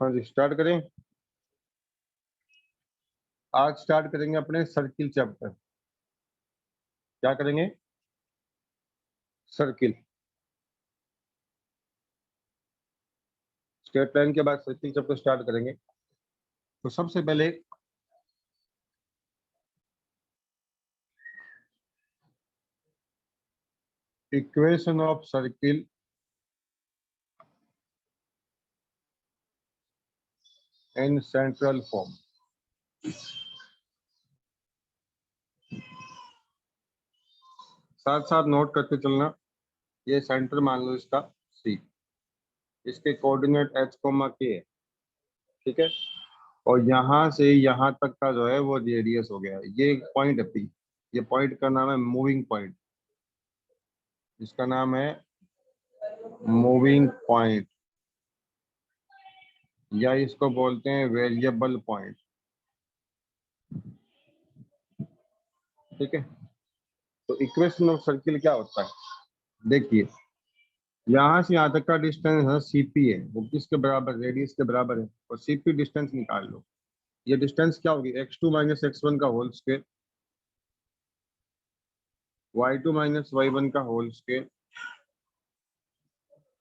हाँ जी, स्टार्ट करें। आज स्टार्ट करेंगे अपने सर्किल चैप्टर। क्या करेंगे? सर्किल। स्ट्रेट लाइन के बाद सर्किल चैप्टर स्टार्ट करेंगे। तो सबसे पहले equation of circle in central form. साथ साथ नोट करके चलना। ये सेंटर मान लो इसका सी, इसके कोऑर्डिनेट एच कोमा के है, ठीक है। और यहाँ से यहाँ तक का जो है वो रेडियस हो गया। ये एक पॉइंट है पी, ये पॉइंट का नाम है मूविंग पॉइंट। इसका नाम है मूविंग पॉइंट, या इसको बोलते हैं वेरिएबल पॉइंट, ठीक है। तो इक्वेशन ऑफ सर्किल क्या होता है? देखिए, यहाँ से यहाँ तक का डिस्टेंस है सीपी है, वो किसके बराबर? रेडियस के बराबर है। और सीपी डिस्टेंस निकाल लो। ये डिस्टेंस क्या होगी? x2 माइनस x1 का whole square, y2 minus y1 का होल स्क्वायर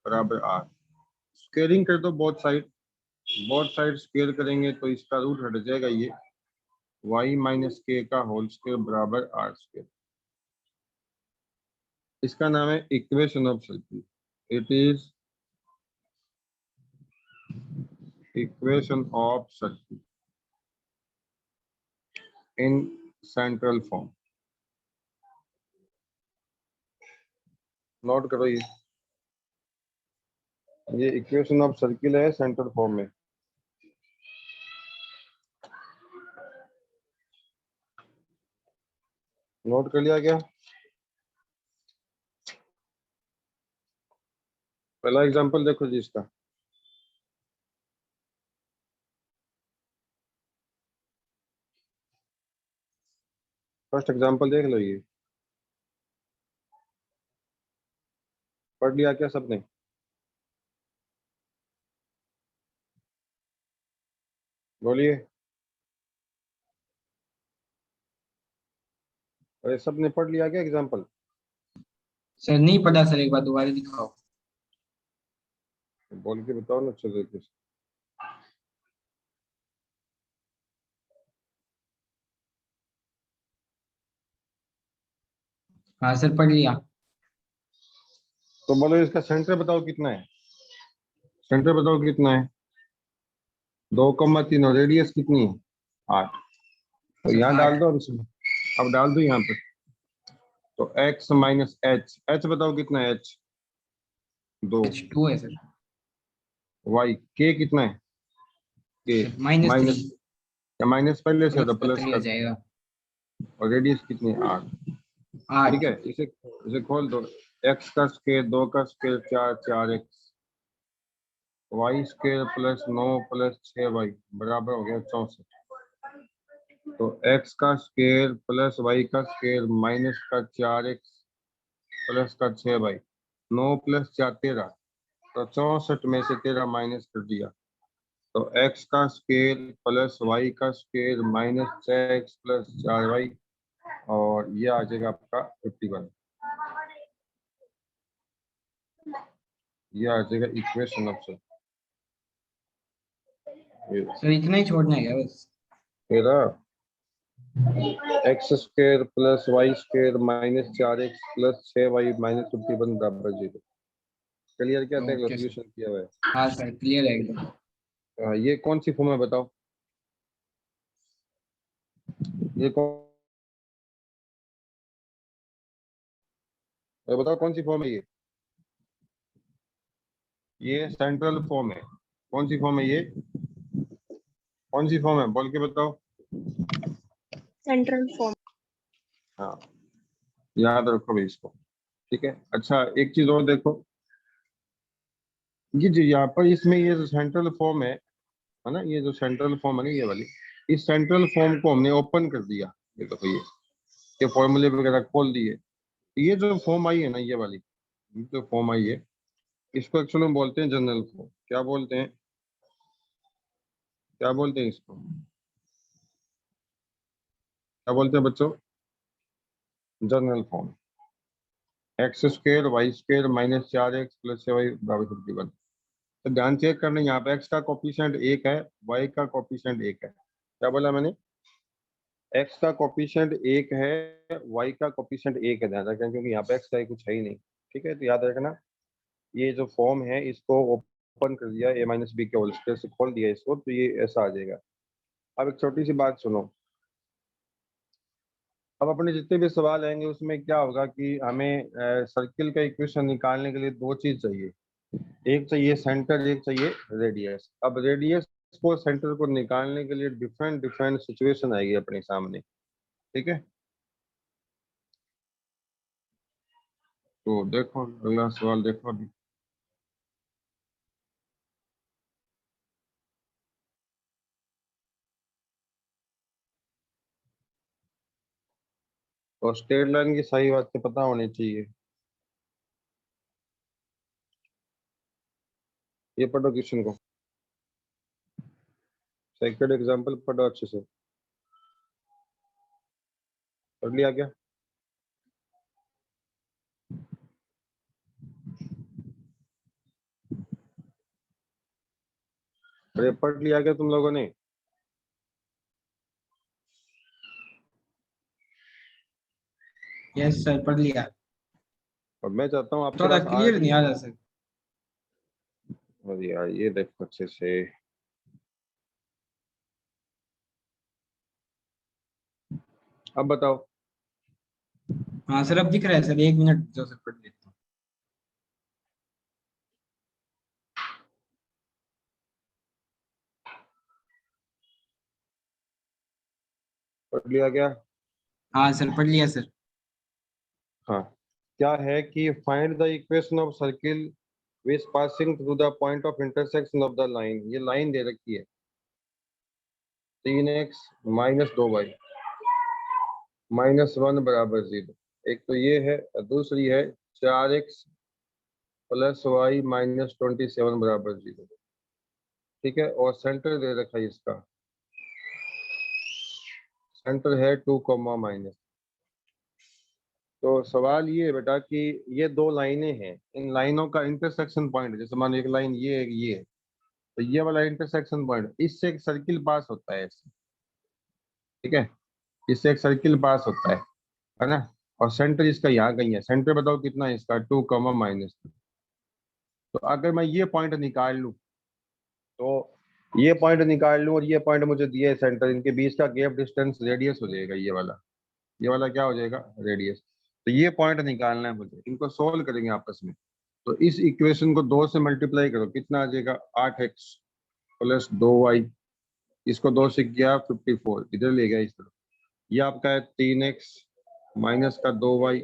बराबर r। स्क्वेयरिंग कर दो बोथ साइड स्क्वेयर करेंगे तो इसका रूट हट जाएगा। ये y माइनस के का होल स्क्वायर बराबर r स्क्वायर। इसका नाम है equation of circle. It is equation of circle in central form. Note करो, ये इक्वेशन ऑफ सर्किल है सेंट्रल फॉर्म में। नोट कर लिया क्या? पहला एग्जांपल देखो जी इसका। फर्स्ट एग्जांपल देख लो। ये पढ़ लिया क्या सबने? बोलिए। अरे सबने पढ़ लिया क्या एग्जांपल? सर नहीं पढ़ा सर, एक बार दोबारा दिखाओ। बोल के बताओ ना अच्छे तरीके से। हाँ सर पढ़ लिया। तो बोलो इसका सेंटर बताओ कितना है। सेंटर बताओ कितना है? 2,3 और रेडियस कितनी है? 8। तो सर यहाँ 8। डाल दो अब इसमें। अब डाल दो यहाँ पे। तो x माइनस एच, एच बताओ कितना है? एच 2। H2 है सर। y k कितना है? के सर -3। माइनस, या माइनस पहले से प्लस तो का प्लस 3 आ का। जाएगा। और रेडियस कितनी है? 8। 8। ठीक है, इसे खोल दो। x का स्क्वायर 2 का square 4, 4x, y square plus 9 plus 6y बराबर हो गया 64। तो x का स्क्वायर प्लस y का स्क्वायर माइनस का 4x प्लस का 6y, 9 प्लस 4 13। तो 64 में से 13 माइनस कर दिया। तो x का स्क्वायर प्लस y का square minus 6x plus 4y, और ये आ जाएगा आपका 51। ये आ जाएगा इक्वेशन ऑफ सर इतना ही छोड़ना है क्या बस? तेरा x square plus y square minus 4x plus 6y minus 51 बराबर 0। क्लियर? क्या देख लो, ओके सर। सोल्यूशन किया हुआ है। हाँ सर क्लियर है एकदम। ये कौन सी फॉर्म है बताओ? ये बताओ कौन सी फॉर्म है? ये सेंट्रल फॉर्म है। कौन सी फॉर्म है ये? कौन सी फॉर्म है बोल के बताओ। Central form. हाँ, याद रखो भाई इसको। ठीक है। अच्छा, एक चीज और देखो। ये जो यहाँ पर इसमें ये जो सेंट्रल फॉर्म है ना, ये जो सेंट्रल फॉर्म है ना, ये वाली, इस सेंट्रल फॉर्म को हमने ओपन कर दिया। ये देखो, ये फॉर्मूले वगैरह खोल दिए। ये जो फॉर्म आई है ना, ये वाली जो फॉर्म आई है, इसको एक्चुअली में बोलते हैं जनरल फॉर्म। क्या बोलते हैं? क्या बोलते हैं इसको, क्या बोलते हैं बच्चों, general form. X square y square minus 4x plus 6y बराबर 51। तो ध्यान चेक करना, यहाँ पे x का कोफिशिएंट 1 है, y का कोफिशिएंट 1 है। क्या बोला मैंने, x का कोफिशिएंट 1 है, y का कोफिशिएंट 1 है, ध्यान रखना क्योंकि यहाँ पे x का कुछ है ही नहीं। ठीक है, तो याद रखना ये जो फॉर्म है इसको ओपन कर दिया, a माइनस बी के होल स्क्वायर से खोल दिया इसको, तो ये ऐसा आ जाएगा। अब एक छोटी सी बात सुनो, अब अपने जितने भी सवाल आएंगे उसमें क्या होगा कि हमें सर्किल का इक्वेशन निकालने के लिए दो चीज चाहिए, एक चाहिए सेंटर, एक चाहिए रेडियस। अब रेडियस को सेंटर को निकालने के लिए डिफरेंट डिफरेंट सिचुएशन आएगी अपने सामने। ठीक है, तो देखो अगला सवाल देखो अभी। और स्ट्रेट लाइन की सही बात तो पता होनी चाहिए। ये पढ़ो क्वेश्चन को, सेकंड एग्जांपल पढ़ो अच्छे से। पढ़ लिया क्या, अरे पढ़ लिया क्या तुम लोगों ने? यस सर, पढ़ लिया। और मैं चाहता हूँ आपके थोड़ा पास क्लियर आरटी। नहीं आ रहा सर। अरे यार ये देखो अच्छे से, अब बताओ। हाँ सर, अब दिख रहा है सर, 1 मिनट जो सर पढ़ लेता हूँ। पढ़ लिया क्या? हाँ सर, पढ़ लिया सर। हाँ, क्या है कि find the equation of circle which passing through the point of intersection of the line. ये लाइन दे रखी है 3x माइनस 2y माइनस 1 बराबर 0। एक तो ये है और दूसरी है 4x प्लस वाई माइनस 27 बराबर 0। ठीक है, और सेंटर दे रखा है इसका, सेंटर है 2 कॉमा माइनस। तो सवाल ये है बेटा कि ये दो लाइनें हैं, इन लाइनों का इंटरसेक्शन पॉइंट, जैसे मान लो एक लाइन ये है, ये है, तो ये वाला इंटरसेक्शन पॉइंट, इससे एक सर्किल पास होता है इससे। ठीक है, इससे एक सर्किल पास होता है ना। और सेंटर इसका यहाँ कहीं है, सेंटर बताओ कितना है इसका, 2 कॉमा माइनस। तो अगर मैं ये पॉइंट निकाल लूँ, तो ये पॉइंट निकाल लूँ और ये पॉइंट मुझे दिए सेंटर, इनके बीच का गैप डिस्टेंस रेडियस हो जाएगा, ये वाला क्या हो जाएगा, रेडियस। तो ये पॉइंट निकालना है मुझे, इनको सोल्व करेंगे आपस में। तो इस इक्वेशन को 2 से मल्टीप्लाई करो, कितना आ जाएगा, 8x प्लस 2y। इसको 2 से किया 54, इधर ले गया इस तरफ। ये आपका है 3x माइनस का 2y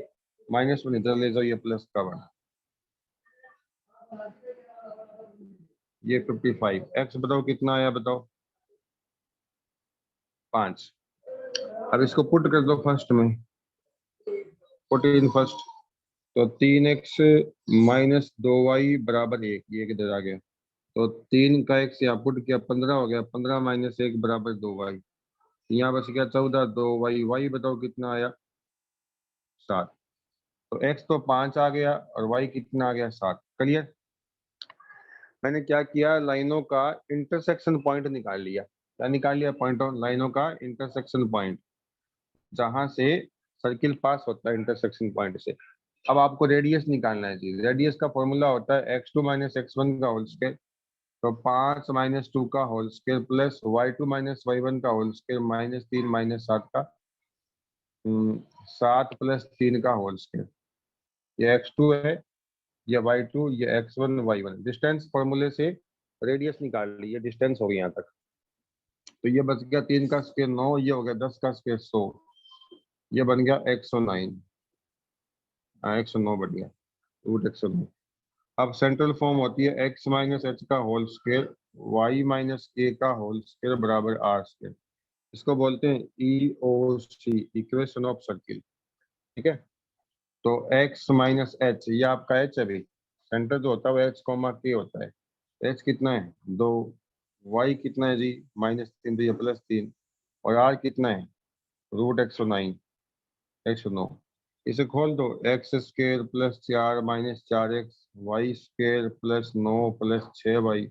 माइनस 1 इधर ले जाओ, ये प्लस का 1, ये 55। x बताओ कितना आया, बताओ 5। अब इसको पुट कर दो फर्स्ट में, पुट इन फर्स्ट। तो 3x माइनस 2y बराबर 1, ये किधर आ गया, तो 3 का x यहाँ पुट किया 15 हो गया, 15 माइनस 1 बराबर 2y। यहाँ बस क्या 14, 2y, y बताओ कितना आया, 7। तो x तो 5 आ गया और y कितना आ गया, 7। क्लियर। मैंने क्या किया, लाइनों का इंटरसेक्शन पॉइंट निकाल लिया। क्या निकाल लिया, पॉइंट ऑफ लाइनों का इंटरसेक्शन पॉइंट, जहां से सर्किल पास होता है इंटरसेक्शन पॉइंट से। अब आपको रेडियस निकालना है जी। रेडियस का फॉर्मूला होता है x2 माइनस x1 का होल स्क्वायर, तो 5 माइनस 2 का whole square plus y2 minus y1 का होल स्क्वायर माइनस 3 माइनस 7 का 7 प्लस 3 का होल स्क्वायर। ये x2 है, ये y2, ये x1 y1। डिस्टेंस फॉर्मूले से रेडियस निकाल ली, ये डिस्टेंस हो गई यहाँ तक। तो ये बच गया 3 का स्क्वायर 9, ये हो गया 10 का स्क्वायर 100, ये बन गया 109। 109 बढ़ गया, रूट 109। अब सेंट्रल फॉर्म होती है x माइनस एच का होल स्क्वायर वाई माइनस के का होल स्क्वायर बराबर आर स्क्वायर। इसको बोलते हैं EOC, इक्वेशन ऑफ सर्किल। ठीक है, तो x माइनस एच, ये आपका h है भाई, सेंटर जो होता है वो h कॉमा के होता है। h कितना है, 2, वाई कितना है जी, -3 तो ये +3, और आर कितना है, √109, 109। इसे खोल दो, x² + 4 - 4x, y² + 9 + 6y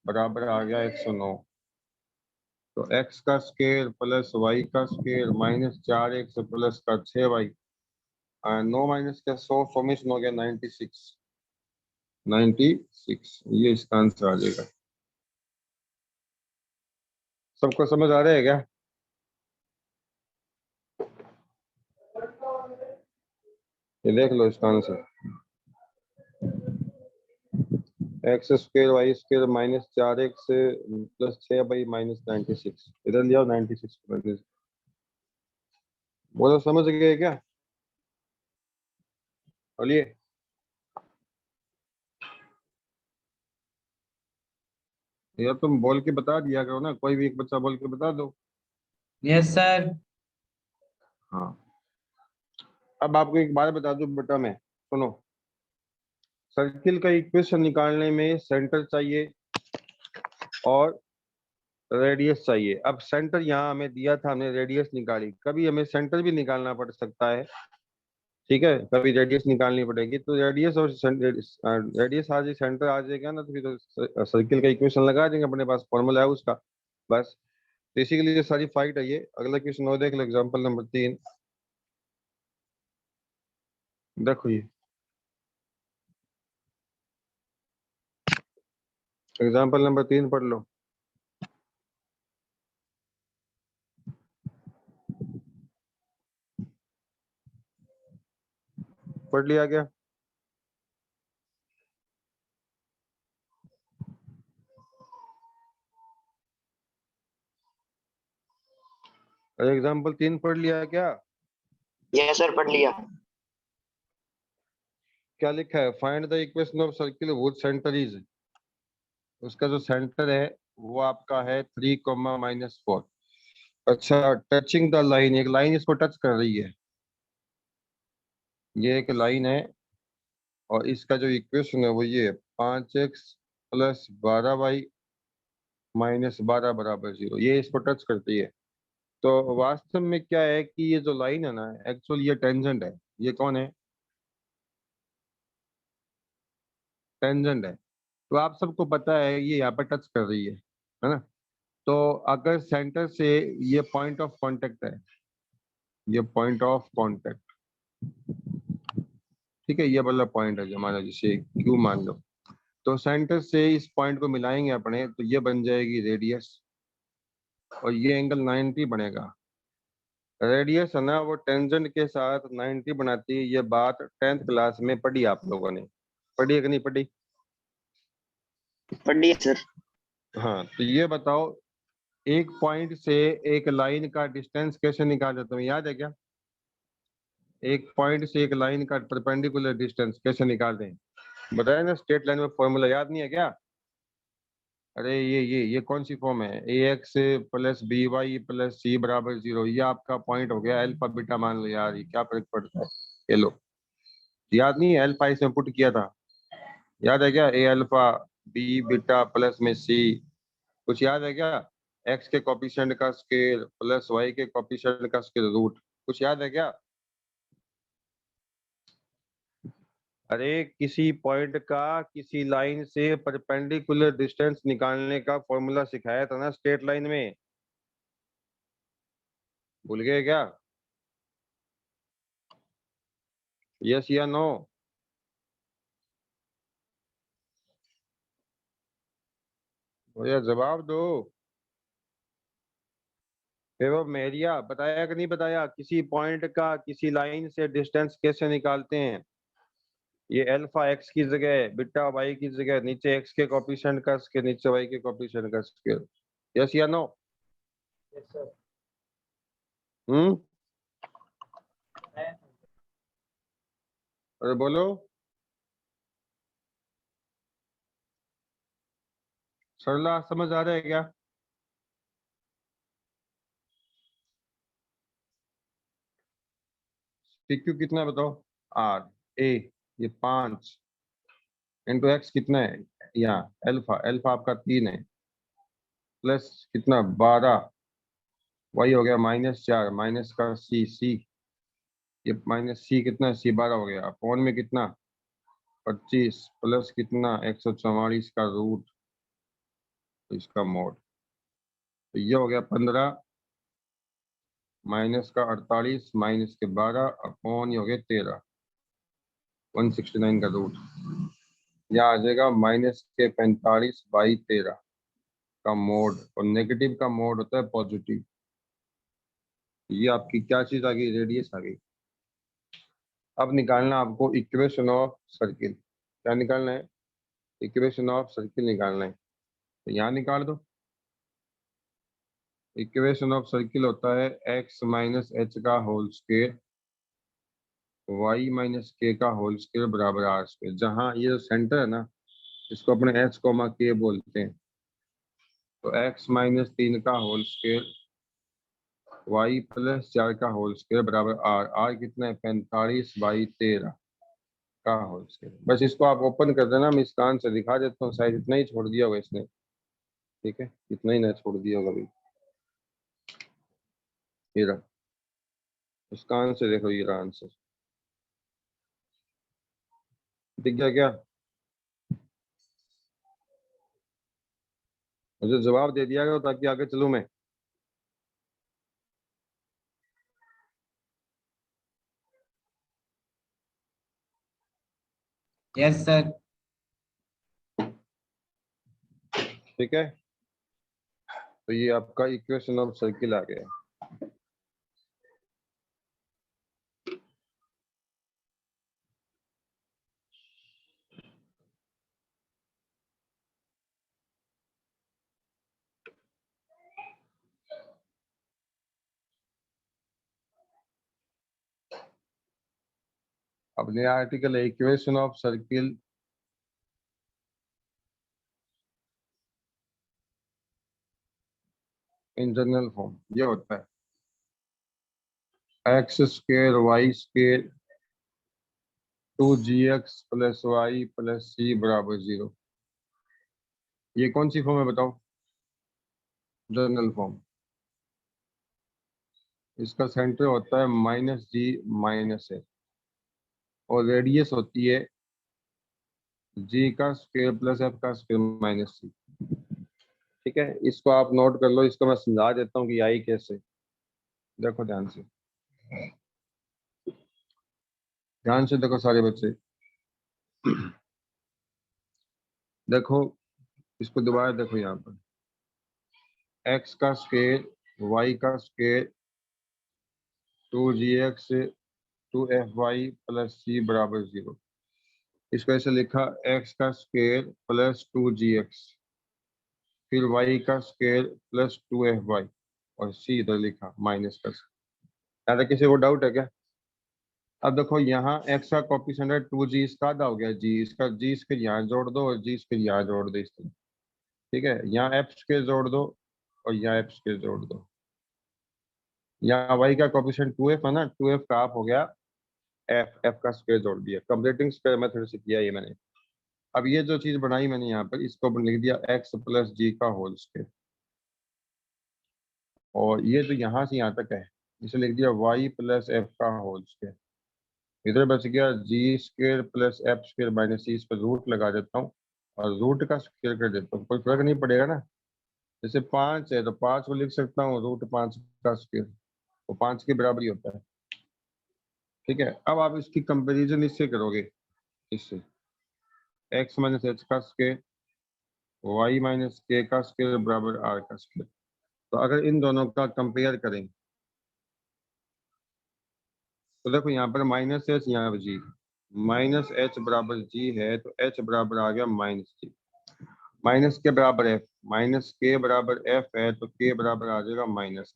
बराबर आ गया 109। तो x का स्क्वायर प्लस y का स्क्वायर -4x प्लस का 6y, 9 माइनस का 100, फॉर्मेशन हो गया 96। 96 ये इसका आंसर आ जाएगा। सबको समझ आ रहा है क्या? ये देख लो इसका answer, x² y² -4x + 6y -96। इधर लिया 96। बोलो समझ गए क्या? बोलिए। यार तुम बोल के बता दिया करो ना, कोई भी एक बच्चा बोल के बता दो। Yes sir. हाँ, अब आपको एक बात बता दूं बेटा, मैं सुनो, सर्किल का इक्वेशन निकालने में सेंटर चाहिए और रेडियस चाहिए। अब सेंटर यहाँ हमें दिया था, हमने रेडियस निकाली, कभी हमें सेंटर भी निकालना पड़ सकता है, ठीक है, कभी रेडियस निकालनी पड़ेगी। तो रेडियस और रेडियस आ जाए, सेंटर आ जाएगा ना, तो फिर तो सर्किल का इक्वेशन लगा देंगे, अपने पास फॉर्मूला है उसका, बस। तो इसी के लिए सारी फाइट है ये। अगला क्वेश्चन और देख लो, एग्जाम्पल नंबर 3 देखो, ये एग्जाम्पल नंबर 3 पढ़ लो। पढ़ लिया क्या? अरे एग्जाम्पल 3 पढ़ लिया क्या? यस सर, पढ़ लिया। क्या लिखा है? Find the equation of circle which centre is, उसका जो सेंटर है वो आपका है 3, -4। अच्छा, टचिंग द लाइन, एक लाइन इसको टच कर रही है, ये एक लाइन है, और इसका जो इक्वेशन है वो ये 5x + 12y -12 बराबर 0, ये इसको टच करती है। तो वास्तव में क्या है कि ये जो लाइन है ना, एक्चुअल ये टेंजेंट है। ये कौन है? टेंजेंट है। तो आप सबको पता है ये यहाँ पर टच कर रही है ना? तो अगर सेंटर से, ये पॉइंट ऑफ कांटेक्ट है, ये पॉइंट ऑफ कांटेक्ट, ठीक है, ये वाला पॉइंट है जो हमारा, जिसे क्यू मान लो। तो सेंटर से इस पॉइंट को मिलाएंगे अपने, तो ये बन जाएगी रेडियस, और ये एंगल 90 बनेगा। रेडियस है ना, वो टेंजेंट के साथ 90 बनाती है। ये बात 10th क्लास में पढ़ी आप लोगों ने, पढ़ी है कि नहीं पढ़ी? पढ़ लिया सर। हाँ, तो ये बताओ, एक पॉइंट से एक लाइन का डिस्टेंस कैसे निकालते, तुम्हें याद है क्या? एक पॉइंट से एक लाइन का परपेंडिकुलर डिस्टेंस कैसे निकालते हैं, बताया ना, स्ट्रेट लाइन में फॉर्मूला याद नहीं है क्या? अरे ये कौन सी फॉर्म है, ax + by + c बराबर 0, ये आपका पॉइंट हो गया। अल्फा बीटा मान लो यार, ये क्या फर्क पड़ता है, ये लो, याद नहीं है? अल्फा इसमें पुट किया था, याद है क्या? a alpha, b beta plus में c, कुछ याद है क्या? x के कोफिशिएंट का स्केल प्लस y के कोफिशिएंट का स्केल रूट, कुछ याद है क्या? अरे किसी पॉइंट का किसी लाइन से परपेंडिकुलर डिस्टेंस निकालने का फॉर्मूला सिखाया था ना स्ट्रेट लाइन में, भूल गए क्या? यस या नो? भैया जवाब दो। वो मेरिया बताया कि नहीं बताया, किसी पॉइंट का किसी लाइन से डिस्टेंस कैसे निकालते हैं? ये अल्फा एक्स की जगह, बीटा वाई की जगह, नीचे एक्स के कोफिशिएंट का स्केल, नीचे वाई के कोफिशिएंट का स्केल। यस या नो? हम्म, अरे बोलो, सरला समझ आ रहा है क्या? PQ कितना है बताओ? आर ए, ये 5 × x कितना है यहाँ? अल्फा, अल्फा आपका 3 है, प्लस कितना 12, वही हो गया -4, माइनस का सी, ये -c कितना C12 हो गया, अपॉन में कितना 25 प्लस कितना 144 का रूट, इसका मोड, तो ये हो गया 15 माइनस का 48 माइनस के 12 अपॉन ये हो गया 13, 169 का रूट, यहाँ आ जाएगा -45/13 का मोड, और नेगेटिव का मोड होता है पॉजिटिव। ये आपकी क्या चीज आ गई, रेडियस आ गई। अब निकालना आपको इक्वेशन ऑफ सर्किल, क्या निकालना है, इक्वेशन ऑफ सर्किल निकालना है, तो यहाँ निकाल दो। इक्वेशन ऑफ सर्किल होता है x माइनस एच का होल स्क्वायर y माइनस के का होल स्क्वायर बराबर r स्क्वायर। जहाँ ये जो सेंटर है ना, इसको अपने h कोमा के बोलते हैं, तो x माइनस 3 का होल स्क्वायर y प्लस 4 का होल स्क्वायर बराबर r कितना है 45/13 का होल स्क्वायर। बस इसको आप ओपन कर देना, मैं इसका आंसर दिखा देता हूँ, शायद इतना ही छोड़ दिया होगा इसने, ठीक है, इतना ही ना छोड़ दिया होगा अभी। ये रहा इसका आंसर, देखो ये रहा आंसर, दिख गया क्या, मुझे जवाब दे दिया गया ताकि आगे चलूं मैं। Yes sir. ठीक है, तो ये आपका इक्वेशन ऑफ सर्किल आ गया। अब नया आर्टिकल है, equation of circle in general form. ये होता है x square y square 2gx plus y plus c बराबर 0। ये कौन सी फॉर्म है बताओ, जनरल फॉर्म। इसका सेंटर होता है -g - a, और रेडियस होती है g का स्क्वायर प्लस f का स्क्वायर -c। ठीक है, इसको आप नोट कर लो, इसको मैं समझा देता हूँ कि आई कैसे। देखो ध्यान से, ध्यान से देखो सारे बच्चे, देखो इसको दोबारा देखो, यहाँ पर x का स्क्वायर y का square 2gx 2fy plus c बराबर 0। इसको ऐसे लिखा x का स्क्वायर प्लस 2gx, फिर y का स्क्वायर प्लस 2fy, और c इधर लिखा माइनस का। यहाँ तक किसी को डाउट है क्या? अब देखो यहाँ x का कॉफिशिएंट है 2g, इसका आधा हो गया g, इसका g इसके यहाँ जोड़ दो और g इसके यहाँ जोड़ दो, इस तरह। ठीक है, यहाँ f स्क्वायर जोड़ दो और यहाँ f स्क्वायर जोड़ दो। यहाँ y का कॉफिशिएंट 2f है ना, 2f का हाफ हो गया f का स्क्वायर जोड़ दिया, कंप्लीटिंग स्क्वायर मेथड से किया ये मैंने। अब ये जो चीज बनाई मैंने यहाँ पर, इसको लिख दिया x प्लस जी का होल स्क्वायर, और ये जो यहाँ से यहाँ तक है इसे लिख दिया y प्लस एफ का होल स्क्वायर। इधर बच गया g square plus f square minus c, इस पर रूट लगा देता हूँ और रूट का स्क्वायर कर देता हूँ, कोई फर्क नहीं पड़ेगा ना। जैसे 5 है तो 5 को लिख सकता हूँ √5 का स्क्वायर, तो 5 के बराबर ही होता है। ठीक है, अब आप इसकी कंपेरिजन इससे करोगे, इससे x माइनस एच का स्क्वायर y माइनस के का स्क्वायर बराबर r का स्क्वायर। तो अगर इन दोनों का कंपेयर करें तो देखो यहाँ पर -h, यहाँ पर g, -h बराबर g है तो h बराबर आ गया -g, माइनस के बराबर f, माइनस के बराबर f है तो k बराबर आ जाएगा माइनस।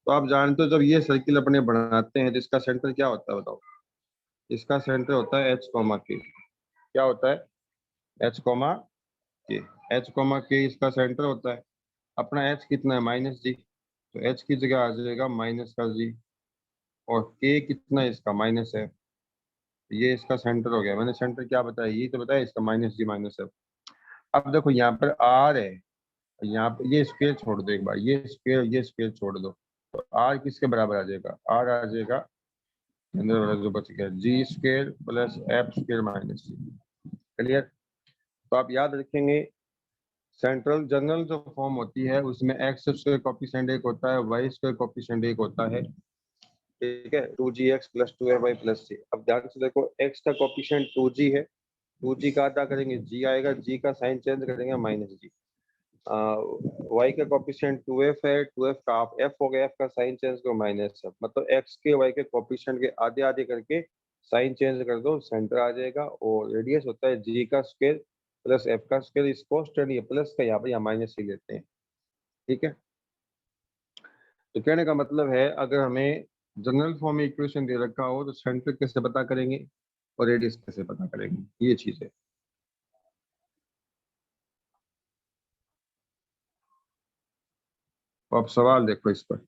तो आप जानते हो जब ये सर्किल अपने बनाते हैं तो इसका सेंटर क्या होता है बताओ? इसका सेंटर होता है h, k। क्या होता है? h, k। h, k इसका सेंटर होता है। अपना h कितना है -g, तो h की जगह आ जाएगा माइनस का g, और k कितना है इसका -f, ये इसका सेंटर हो गया। मैंने सेंटर क्या बताया, ये तो बताया इसका -g - f। अब देखो यहाँ पर r है, यहाँ पे ये स्क्वायर छोड़ दो एक बार, ये स्क्वायर छोड़ दो, तो आर किसके बराबर आ जाएगा, आर आ जाएगा अंदर वाला जो बच गया g square plus f square minus c. Clear. तो आप याद रखेंगे सेंट्रल जनरल जो फॉर्म होती है उसमें एक्स स्क्वायर कोफिशिएंट एक होता है, वाई स्क्वायर कोफिशिएंट एक होता है, ठीक है, 2gx प्लस 2fy प्लस सी। अब ध्यान से देखो x का कोफिशिएंट 2g है, 2g का आधा करेंगे g आएगा, g का साइन चेंज करेंगे माइनस जी। y का कोफिशिएंट 2f है, 2f का हाफ f हो गया, f का साइन चेंज करो माइनस f, मतलब x के y के कोफिशिएंट के आधे आधे करके साइन चेंज कर दो, सेंटर आ जाएगा। और रेडियस होता है g का स्क्वायर प्लस f का स्क्वायर, इसको स्टडी प्लस का यहाँ पर या माइनस ही लेते हैं, ठीक है। तो कहने का मतलब है अगर हमें जनरल फॉर्म में इक्वेशन दे रखा हो तो सेंटर कैसे पता करेंगे और रेडियस कैसे पता करेंगे, ये चीज है। तो आप सवाल देखो इस पर।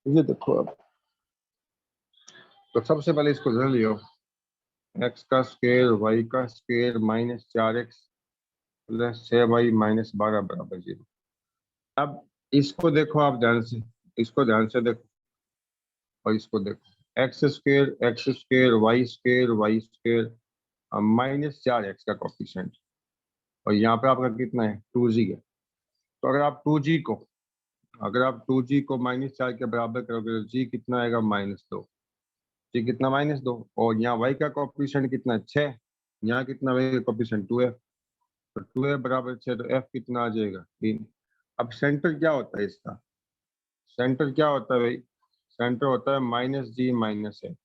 ये देखो अब, तो सबसे पहले इसको धर लियो, x का स्क्वायर y का square minus 4x plus 6y minus 12 बराबर 0। अब इसको देखो आप ध्यान से, इसको ध्यान से देखो और इसको देखो, x square y square minus 4x का कोफिशिएंट, और यहाँ पे आपका कितना है 2g है। तो अगर आप 2g को -4 के बराबर करोगे तो g कितना आएगा -2, जी कितना -2, और यहाँ y का कोफिशिएंट कितना है 6, यहाँ कितना y का कोफिशिएंट 2f, तो 2f बराबर 6, तो f कितना आ जाएगा 3। अब सेंटर क्या होता है इसका, सेंटर क्या होता है भाई, सेंटर होता है -g -f,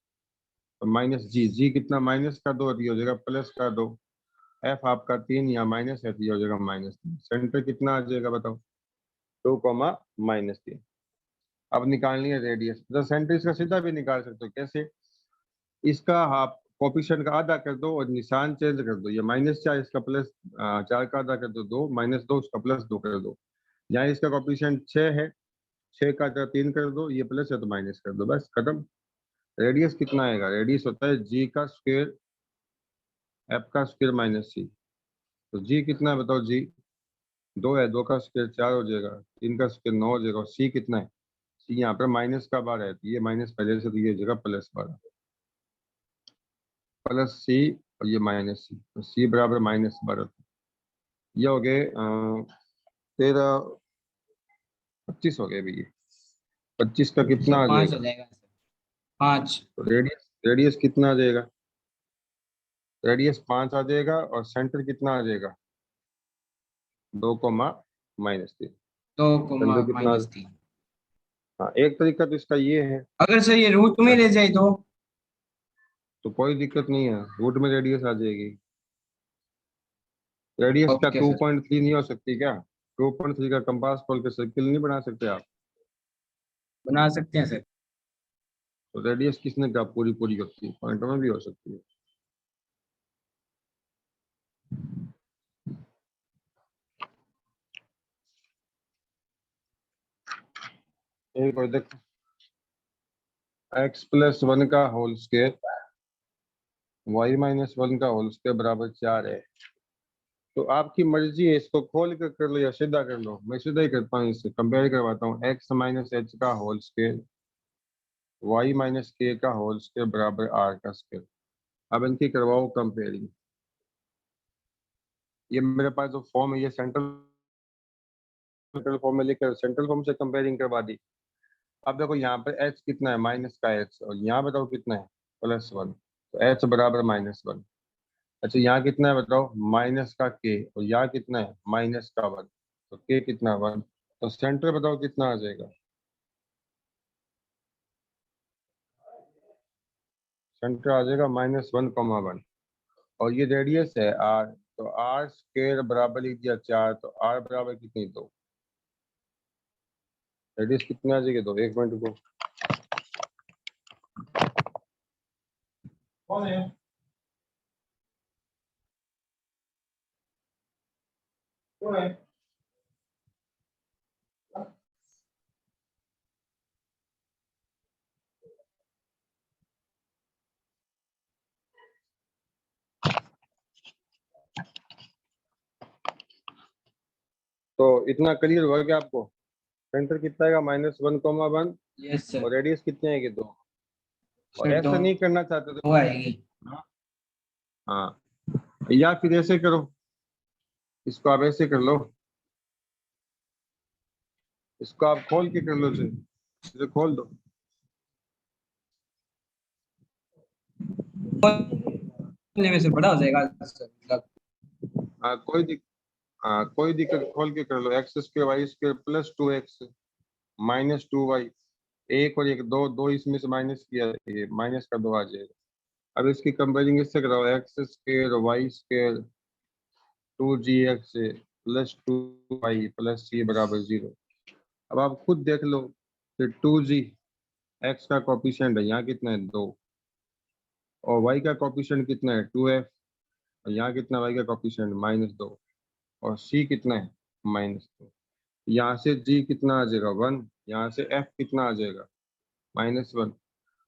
तो -g कितना -2, तो ये हो जाएगा +2, f आपका 3, यहाँ माइनस है तो ये हो जाएगा -3। सेंटर कितना आ जाएगा बताओ 2, -3। अब निकालनी है रेडियस, तो सेंटर इसका सीधा भी निकाल सकते हो, कैसे, इसका हाफ कोफिशिएंट का आधा कर दो और निशान चेंज कर दो, ये -4 इसका +4 का आधा कर दो 2, -2 इसका +2 कर दो, यहाँ इसका कोफिशिएंट 6 है, 6 का आधा 3 कर दो, ये प्लस है तो माइनस कर दो, बस खत्म। रेडियस कितना आएगा, रेडियस होता है जी का स्क्वायर एफ का स्क्वायर माइनस सी। तो जी कितना है बताओ, जी 2 है, 2 का स्क्वायर 4 हो जाएगा, 3 का स्क्वायर 9 हो जाएगा, और सी कितना है, सी यहाँ पर माइनस का 12 है, तो ये माइनस पहले से, तो ये हो जाएगा +12, प्लस सी और ये माइनस सी, तो सी बराबर -12। ये हो गए 13, 25 हो गए भैया, 25 का कितना सर आ 5 जाएगा, हो जाएगा सर, 5। तो रेडियस कितना आ जाएगा, रेडियस 5 आ जाएगा, और सेंटर कितना आ जाएगा 2, -3। 2, सेंटर कितना, -3। हाँ एक तरीका तो इसका ये है, अगर सर ये रूट में रह जाए तो कोई दिक्कत नहीं है, रूट में रेडियस आ जाएगी। रेडियस क्या ओके सर, 2.3 नहीं हो सकती क्या, 2.3 का कंपास खोल के सर्किल नहीं बना सकते आप, बना सकते हैं सर। तो रेडियस किसने कहा पूरी पूरी होती है, पॉइंट में भी हो सकती है। एक और देखो, x+1 का होल स्क्वायर y-1 का होल स्क्वायर बराबर 4 है। तो आपकी मर्जी है, इसको खोल कर लो या सीधा कर लो, मैं सीधा ही करता हूँ, इससे कंपेयर करवाता हूँ, x - h का होल स्क्वायर y - k का होल स्क्वायर बराबर r का स्क्वायर। अब इनकी करवाओ कंपेयरिंग। ये मेरे पास जो फॉर्म है ये सेंट्रल फॉर्म में लेकर सेंट्रल फॉर्म से कंपेयरिंग करवा दी। अब देखो यहाँ पर h कितना है माइनस का h, और यहाँ बताओ कितना है +1, तो h बराबर -1। अच्छा यहाँ कितना है बताओ माइनस का k, और यहाँ कितना है -1, तो k कितना 1, तो सेंटर बताओ कितना आ जाएगा सेंटर आ जाएगा -1,1 और ये रेडियस है r, तो r स्क्वायर बराबर लिख दिया 4, तो r बराबर कितनी 2, रेडियस कितनी आ जाएगी 2। 1 मिनट को कौन है कौन है तो इतना क्लियर हुआ क्या आपको? सेंटर कितना आएगा -1,1 यस सर। और रेडियस कितनी आएगी 2। और सर ऐसा नहीं करना चाहते तो वो आएगी। हाँ, या फिर ऐसे करो, इसको आप ऐसे कर लो, इसको आप खोल के कर लो, इसे खोल दो। में से बड़ा हो जाएगा सर, मतलब हाँ कोई दिक्कत, खोल के कर लो। x² y² + 2x -2y, 1 और 1 2, 2 इसमें से माइनस किया, ये माइनस का 2 आ जाएगा। अब इसकी कंपेयरिंग इससे कराओ, x² y² 2gx + 2y + c = 0। अब आप खुद देख लो कि 2g x का कोफिशिएंट है, यहाँ कितना है 2, और y का कोफिशिएंट कितना है 2f, और यहाँ कितना y का कोफिशिएंट -2, और c कितना है -2। यहाँ से g कितना आ जाएगा 1, यहाँ से f कितना आ जाएगा -1।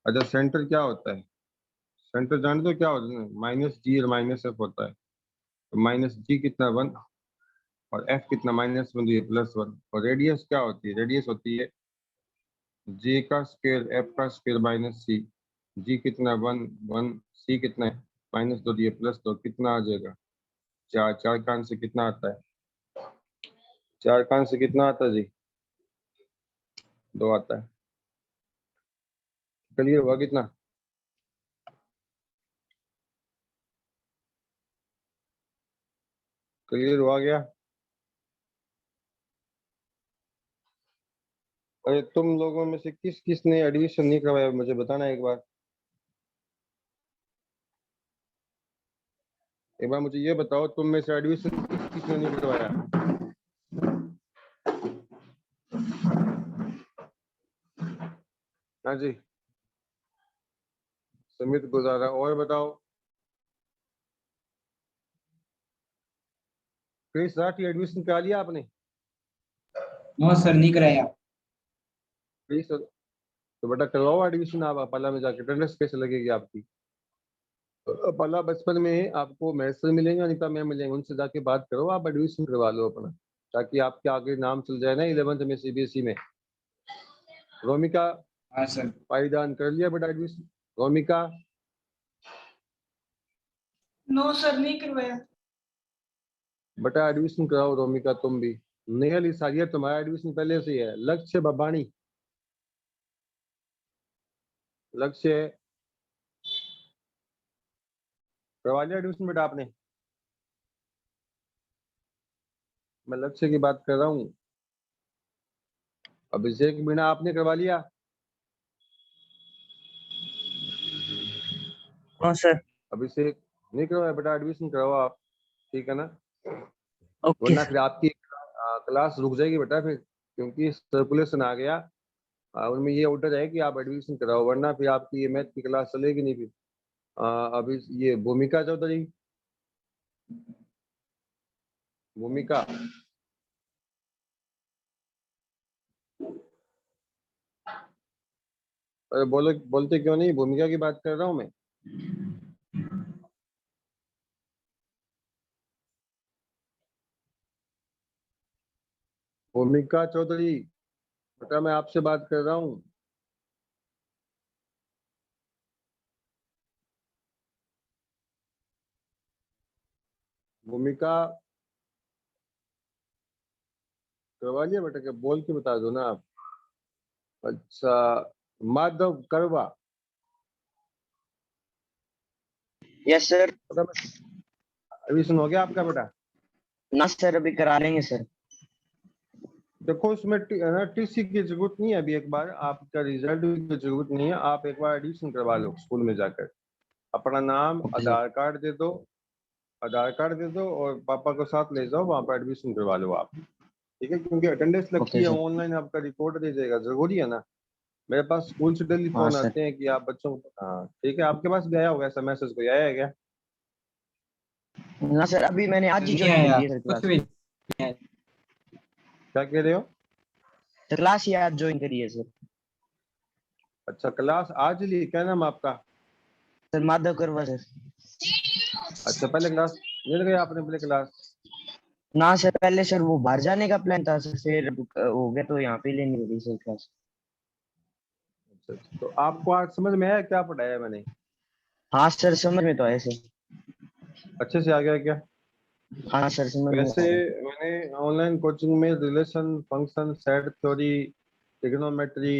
अच्छा सेंटर क्या होता है? सेंटर जानते हो क्या होता है? -g और -f होता है। तो -g कितना 1 और f कितना -1, ये +1। और रेडियस क्या होती है? रेडियस होती है g का स्क्वायर f का स्क्वायर -c। g कितना 1 1, c कितना है -2, ये +2, कितना आ जाएगा 4। 4 का आंसर कितना आता है? 4 का आंसर कितना आता है जी? 2 आता है। क्लियर हुआ कितना? क्लियर हुआ गया? अरे तुम लोगों में से किस किस ने एडमिशन नहीं करवाया मुझे बताना एक बार। एक बार मुझे ये बताओ, तुम में से एडमिशन किस किस ने नहीं करवाया? हाँ जी, समित गुजारा। और बताओ क्रिस राठी, एडमिशन करा लिया आपने? नो सर नहीं कराया। क्रिस तो बेटा करवाओ एडमिशन, आप अपाला में जाके। अटेंडेंस कैसे लगेगी आपकी? अपाला बचपन में आपको मैथ्स मिलेंगे, अनिता मैम मिलेंगे, उनसे जाके बात करो, आप एडमिशन करवा लो अपना, ताकि आपके आगे नाम चल जाए ना 11th में CBSE में। रोमिका हाँ सर। पाईदान कर लिया बेटा एडमिशन? रोमिका नो सर नहीं करवाया। बेटा एडमिशन कराओ रोमिका तुम भी। नेहल इसारिया तुम्हारा एडमिशन पहले से ही है। लक्ष्य बबानी, लक्ष्य करवा लिया एडमिशन बेटा आपने? मैं लक्ष्य की बात कर रहा हूँ। अभिषेक मीणा आपने करवा लिया? हाँ सर। अभिषेक नहीं करवाया बेटा, एडमिशन करवाओ आप, ठीक है ना? ओके वरना फिर आपकी क्लास रुक जाएगी बेटा फिर, क्योंकि सर्कुलेशन आ गया, उनमें ये ऑर्डर है कि आप एडमिशन कराओ, वरना फिर आपकी ये मैथ की क्लास चलेगी नहीं फिर। अभी ये भूमिका चौधरी, भूमिका अरे बोलो, बोलते क्यों नहीं? भूमिका की बात कर रहा हूँ मैं। भूमिका चौधरी बेटा मैं आपसे बात कर रहा हूँ। भूमिका करवा लिया बेटा? क्या बोल के बता दो ना आप। अच्छा, माधव करवा, यस सर। एडमिशन हो गया आपका बेटा? ना सर अभी करा लेंगे सर। देखो उसमें TC की जरूरत नहीं है अभी, एक बार आपका रिजल्ट की जरूरत नहीं है, आप एक बार एडमिशन करवा लो स्कूल में जाकर। अपना नाम, Okay, sir. आधार कार्ड दे दो, आधार कार्ड दे दो और पापा को साथ ले जाओ, वहाँ पर एडमिशन करवा लो आप, ठीक है? क्योंकि अटेंडेंस लगती Okay, है, sir. ऑनलाइन आपका रिकॉर्ड दे जाएगा, जरूरी है ना। मेरे पास स्कूल से डेली हाँ फोन सर। आते हैं कि आप बच्चों को, हाँ ठीक है, आपके पास गया होगा ऐसा मैसेज, कोई आया है क्या? ना सर, अभी मैंने आज ही नहीं ज्वाइन आया, करी है सर कुछ क्लास। भी नहीं आया। क्या कह रहे हो? सर क्लास ही आज ज्वाइन करी है सर। अच्छा, क्लास आज ली, क्या नाम आपका? सर माधव करवा सर। अच्छा, पहले क्लास मिल गई आपने, पहले क्लास? ना सर, पहले सर वो बाहर जाने का प्लान था सर, फिर हो गया तो यहाँ पे लेनी पड़ी सर क्लास। अच्छा अच्छा। तो आपको आज समझ में आया क्या पढ़ाया मैंने? हाँ सर, समझ में तो आया सर। अच्छे से आ गया क्या? हाँ सर, समझ में वैसे आ गया। मैंने ऑनलाइन कोचिंग में relation, function, set theory, trigonometry,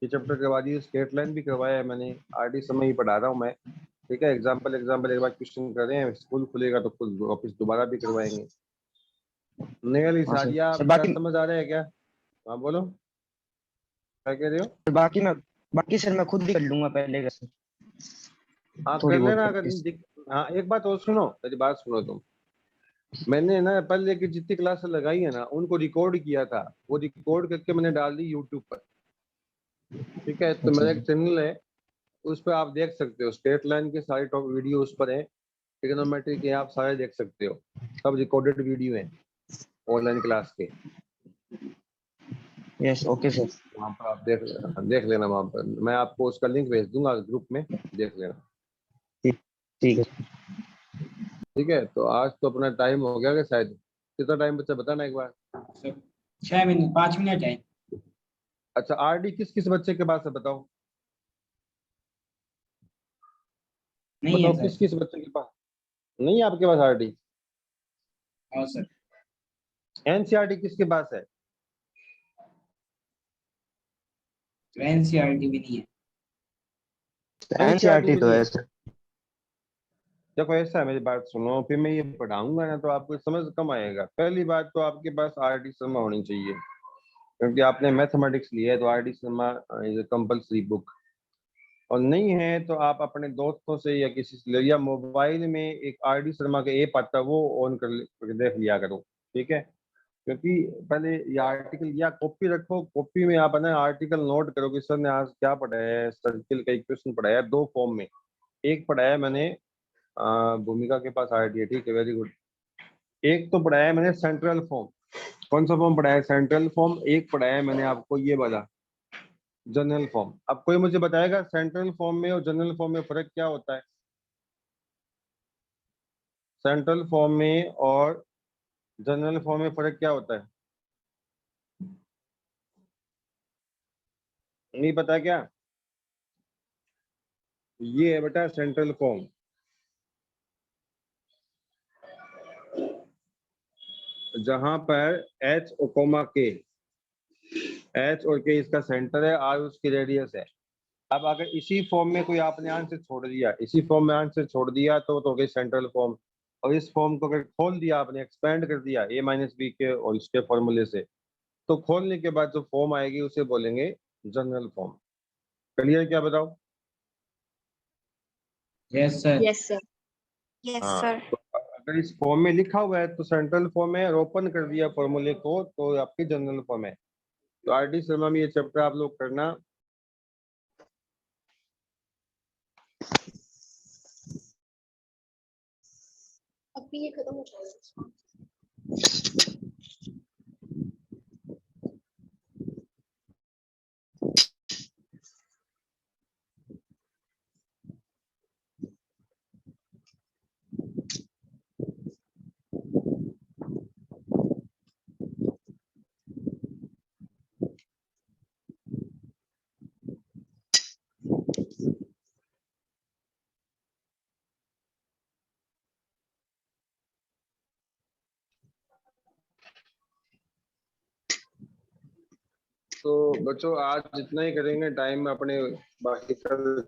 ये चैप्टर करवा दिए, स्ट्रेट लाइन भी करवाया है मैंने, आरडी समय ही पढ़ा रहा हूँ मैं, ठीक है? एग्जाम्पल एग्जाम्पल एक बार क्वेश्चन कर रहे हैं, स्कूल खुलेगा तो खुद वापस दोबारा भी करवाएंगे। नेहल हाँ सर। इसारिया, सर क्या बाकी समझ आ रहा है क्या? हाँ बोलो, क्या कह रहे हो? बाकी सर मैं खुद भी कर लूंगा पहले का सर। हाँ थोड़ी कर बहुत लेना, अगर प्रैक्टिस। हाँ एक बात और सुनो, मेरी बात सुनो तुम। मैंने ना पहले की जितनी क्लास लगाई है ना, उनको रिकॉर्ड किया था, वो रिकॉर्ड करके मैंने डाल दी यूट्यूब पर, ठीक है? तो अच्छा मेरा एक सर। चैनल है, उस पर आप देख सकते हो, स्टेट लाइन के सारे टॉप वीडियो उस पर है, ट्रिग्नोमेट्री के आप सारे देख सकते हो, सब रिकॉर्डेड वीडियो हैं ऑनलाइन क्लास के, यस, ओके सर। वहाँ पर आप देख लेना, वहाँ पर मैं आपको उसका लिंक भेज दूंगा ग्रुप में, देख लेना, ठीक है। ठीक है? तो आज तो अपना टाइम हो गया, कि शायद कितना टाइम बच्चा बताना एक बार। सर 6 मिनट, 5 मिनट है। अच्छा, आरडी किस किस बच्चे के पास है बताओ? नहीं है बताओ सर। किस किस बच्चे के पास नहीं है आपके पास आरडी? हाँ सर। एनसीईआरटी किसके पास है? तो एनसीईआरटी भी नहीं है। एनसीईआरटी एनसीईआरटी भी तो नहीं है है? सर। देखो ऐसा है, मेरी बात सुनो, फिर मैं ये पढ़ाऊंगा ना तो आपको समझ कम आएगा। पहली बात तो आपके पास आरडी शर्मा होनी चाहिए, क्योंकि आपने मैथमेटिक्स लिया है, तो RD Sharma is compulsory book. और नहीं है तो आप अपने दोस्तों से या किसी से ले, या मोबाइल में एक आरडी शर्मा का ऐप आता है, वो ऑन करके देख लिया करो, ठीक है? क्योंकि पहले ये आर्टिकल या कॉपी रखो, कॉपी में आप है ना आर्टिकल नोट करो कि सर ने आज क्या पढ़ाया है, सर्किल का इक्वेशन पढ़ाया है दो फॉर्म में। एक पढ़ाया है मैंने भूमिका के पास आरडी है, ठीक है, वेरी गुड। एक तो पढ़ाया है मैंने सेंट्रल फॉर्म। कौन सा फॉर्म पढ़ाया है? Central form. एक पढ़ाया है मैंने आपको ये वाला जनरल फॉर्म। अब कोई मुझे बताएगा सेंट्रल फॉर्म में और जनरल फॉर्म में फर्क क्या होता है? सेंट्रल फॉर्म में और जनरल फॉर्म में फर्क क्या होता है? नहीं पता क्या? ये है बेटा सेंट्रल फॉर्म, जहां पर एच और कोमा के, एच और के इसका सेंटर है, आर उसकी रेडियस है। अब अगर इसी फॉर्म में कोई आपने आंसर छोड़ दिया, इसी फॉर्म में आंसर छोड़ दिया तो हो गई सेंट्रल फॉर्म। और इस फॉर्म को अगर खोल दिया आपने, एक्सपेंड कर दिया ए माइनस बी के और इसके फॉर्मूले से, तो खोलने के बाद जो फॉर्म आएगी उसे बोलेंगे जनरल फॉर्म। क्लियर क्या बताओ? Yes sir. Yes sir. Yes हाँ, सर। तो अगर इस फॉर्म में लिखा हुआ है तो सेंट्रल फॉर्म है, और ओपन कर दिया फॉर्मूले को तो आपकी जनरल फॉर्म है। तो आरडी शर्मा में ये चैप्टर आप लोग करना। अभी ये खत्म हो जाएगा। तो बच्चों आज जितना ही करेंगे टाइम अपने, बाकी कल